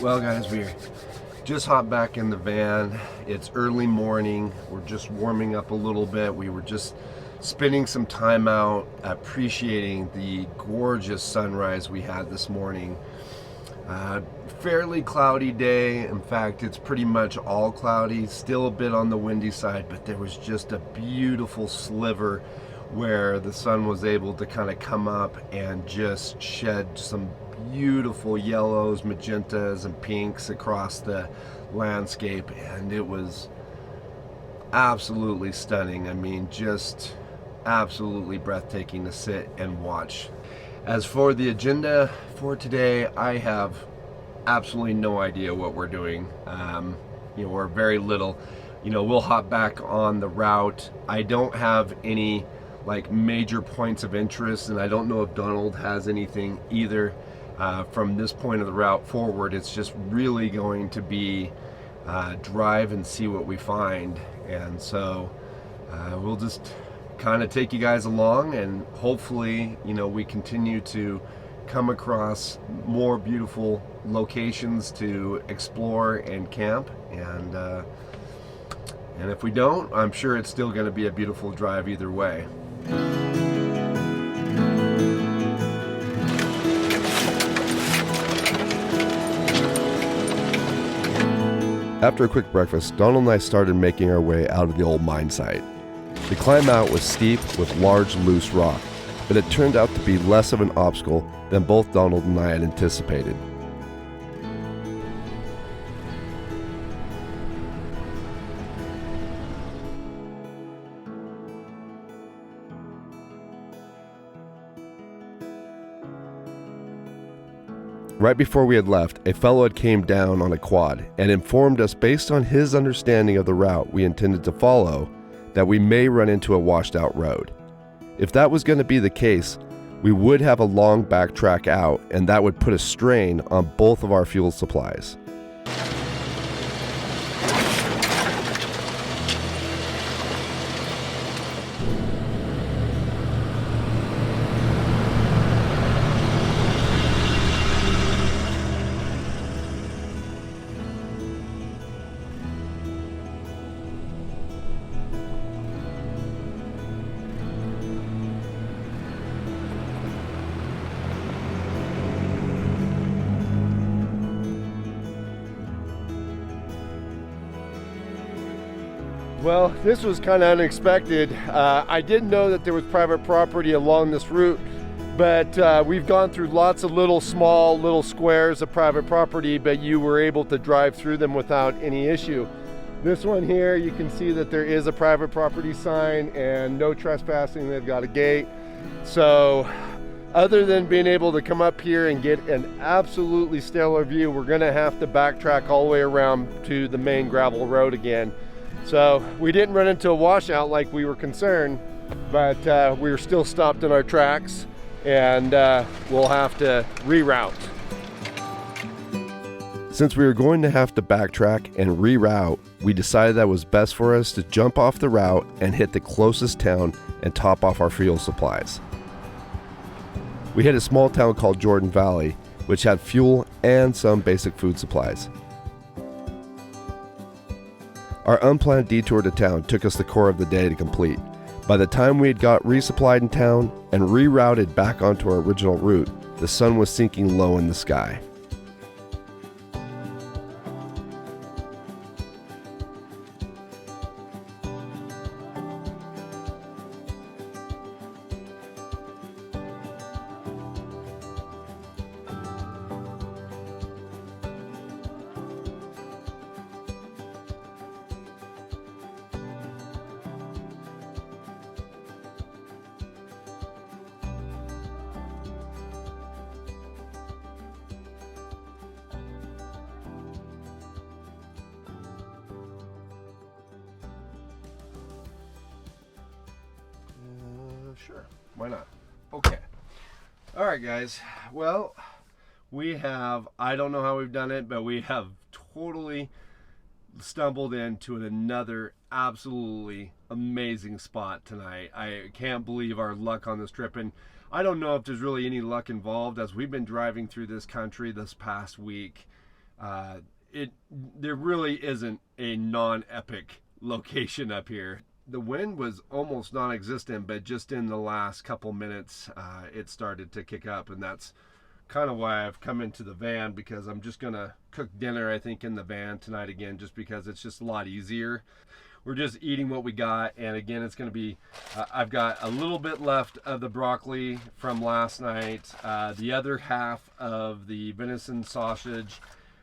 Well guys, we just hopped back in the van. It's early morning. We're just warming up a little bit. We were just spending some time out appreciating the gorgeous sunrise we had this morning. Fairly cloudy day. In fact, it's pretty much all cloudy, still a bit on the windy side, but there was just a beautiful sliver where the sun was able to kind of come up and just shed some beautiful yellows, magentas, and pinks across the landscape, and it was absolutely stunning. I mean, just absolutely breathtaking to sit and watch. As for the agenda for today, I have absolutely no idea what we're doing. Or very little. We'll hop back on the route. I don't have any like major points of interest, and I don't know if Donald has anything either. From this point of the route forward, it's just really going to be drive and see what we find, and so we'll just kind of take you guys along, and hopefully we continue to come across more beautiful locations to explore and camp, and if we don't, I'm sure it's still going to be a beautiful drive either way. After a quick breakfast, Donald and I started making our way out of the old mine site. The climb out was steep with large loose rock, but it turned out to be less of an obstacle than both Donald and I had anticipated. Right before we had left, a fellow had came down on a quad and informed us, based on his understanding of the route we intended to follow, that we may run into a washed out road. If that was going to be the case, we would have a long backtrack out, and that would put a strain on both of our fuel supplies. Well, this was kind of unexpected. I didn't know that there was private property along this route, but we've gone through lots of little squares of private property, but you were able to drive through them without any issue. This one here, you can see that there is a private property sign and no trespassing. They've got a gate. So other than being able to come up here and get an absolutely stellar view, we're gonna have to backtrack all the way around to the main gravel road again. So we didn't run into a washout like we were concerned, but we were still stopped in our tracks, and we'll have to reroute. Since we were going to have to backtrack and reroute, we decided that it was best for us to jump off the route and hit the closest town and top off our fuel supplies. We hit a small town called Jordan Vallery, which had fuel and some basic food supplies. Our unplanned detour to town took us the core of the day to complete. By the time we had got resupplied in town and rerouted back onto our original route, the sun was sinking low in the sky. Sure, why not? Okay. All right, guys. Well, we have, I don't know how we've done it, but we have totally stumbled into another absolutely amazing spot tonight. I can't believe our luck on this trip, and I don't know if there's really any luck involved, as we've been driving through this country this past week. There really isn't a non-epic location up here. The wind was almost non-existent, but just in the last couple minutes, it started to kick up, and that's kind of why I've come into the van, because I'm just gonna cook dinner, I think, in the van tonight again, just because it's just a lot easier. We're just eating what we got, and again, it's gonna be, I've got a little bit left of the broccoli from last night, the other half of the venison sausage,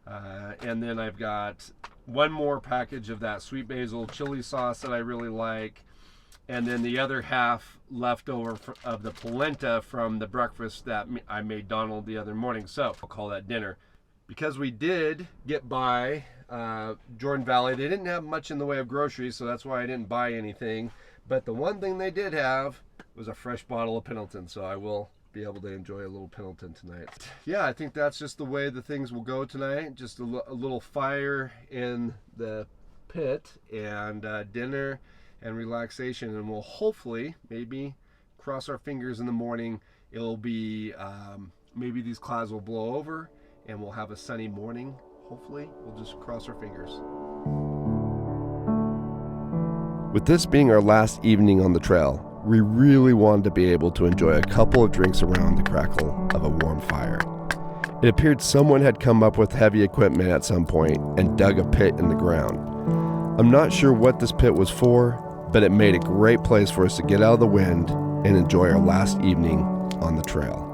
and then I've got one more package of that sweet basil chili sauce that I really like, and then the other half left over of the polenta from the breakfast that I made Donald the other morning. So I'll call that dinner. Because we did get by Jordan Valley, they didn't have much in the way of groceries, so that's why I didn't buy anything. But the one thing they did have was a fresh bottle of Pendleton, so I will be able to enjoy a little Pendleton tonight. Yeah, I think that's just the way the things will go tonight. Just a little fire in the pit, and dinner and relaxation, and we'll hopefully, maybe, cross our fingers in the morning, it'll be maybe these clouds will blow over and we'll have a sunny morning. Hopefully, we'll just cross our fingers. With this being our last evening on the trail, we really wanted to be able to enjoy a couple of drinks around the crackle of a warm fire. It appeared someone had come up with heavy equipment at some point and dug a pit in the ground. I'm not sure what this pit was for, but it made a great place for us to get out of the wind and enjoy our last evening on the trail.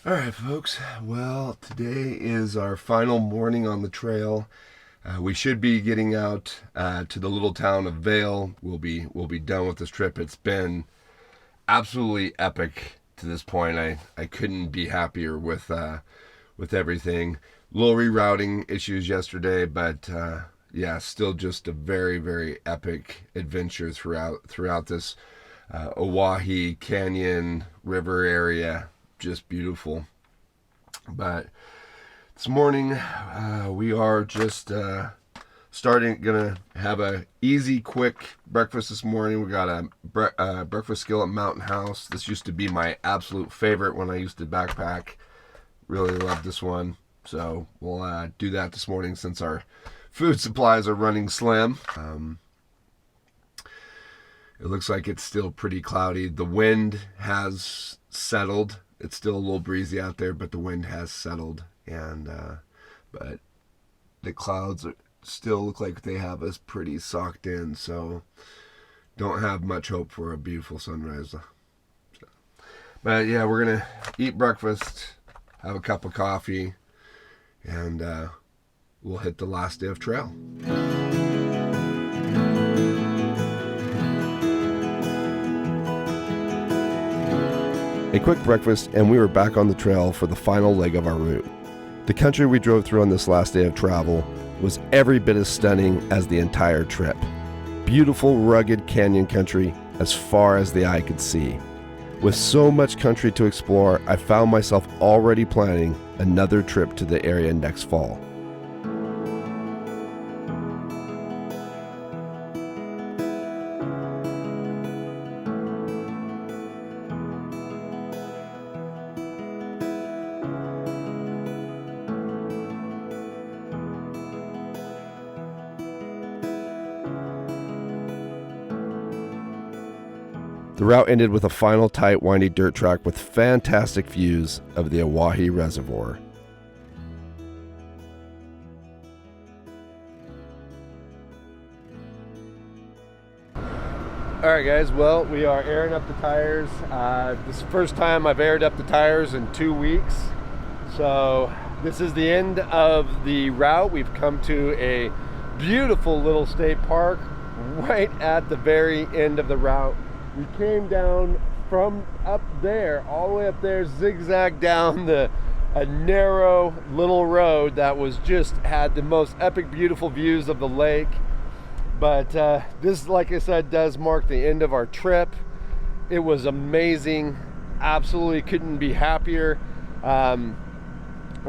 All right, folks. Well, today is our final morning on the trail. We should be getting out to the little town of Vale. We'll be done with this trip. It's been absolutely epic to this point. I couldn't be happier with everything. Little rerouting issues yesterday, but yeah, still just a very, very epic adventure throughout this Owyhee Canyon River area. Just beautiful. But this morning we are just gonna have a easy, quick breakfast this morning. We got a breakfast skill at Mountain House. This used to be my absolute favorite when I used to backpack. Really love this one, so we'll do that this morning since our food supplies are running slim. It looks like it's still pretty cloudy. The wind has settled. It's still a little breezy out there, but the wind has settled, and but the clouds still look like they have us pretty socked in, so don't have much hope for a beautiful sunrise. But yeah, we're gonna eat breakfast, have a cup of coffee, and we'll hit the last day of trail. A quick breakfast, and we were back on the trail for the final leg of our route. The country we drove through on this last day of travel was every bit as stunning as the entire trip. Beautiful, rugged canyon country as far as the eye could see. With so much country to explore, I found myself already planning another trip to the area next fall. The route ended with a final tight, windy dirt track with fantastic views of the Owyhee Reservoir. All right, guys, well, we are airing up the tires. This is the first time I've aired up the tires in 2 weeks. So this is the end of the route. We've come to a beautiful little state park right at the very end of the route. We came down from up there, all the way up there, zigzag down a narrow little road that was just had the most epic, beautiful views of the lake. But this, like I said, does mark the end of our trip. It was amazing. Absolutely couldn't be happier. You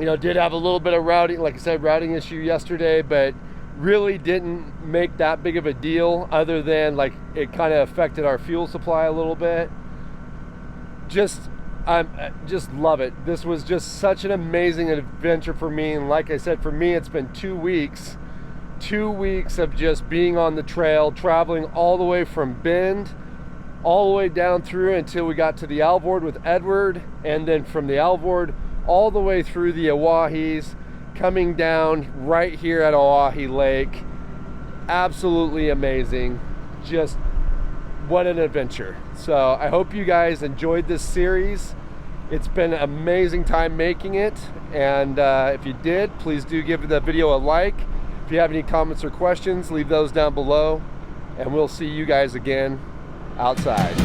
know, did have a little bit of routing, like I said, routing issue yesterday, but really didn't make that big of a deal, other than like it kind of affected our fuel supply a little bit. I just love it. This was just such an amazing adventure for me. And like I said, for me, it's been 2 weeks. 2 weeks of just being on the trail, traveling all the way from Bend, all the way down through until we got to the Alvord with Edward, and then from the Alvord all the way through the Owyees, coming down right here at Owyhee Lake. Absolutely amazing. Just what an adventure. So I hope you guys enjoyed this series. It's been an amazing time making it, and if you did, please do give the video a like. If you have any comments or questions, leave those down below, and we'll see you guys again outside.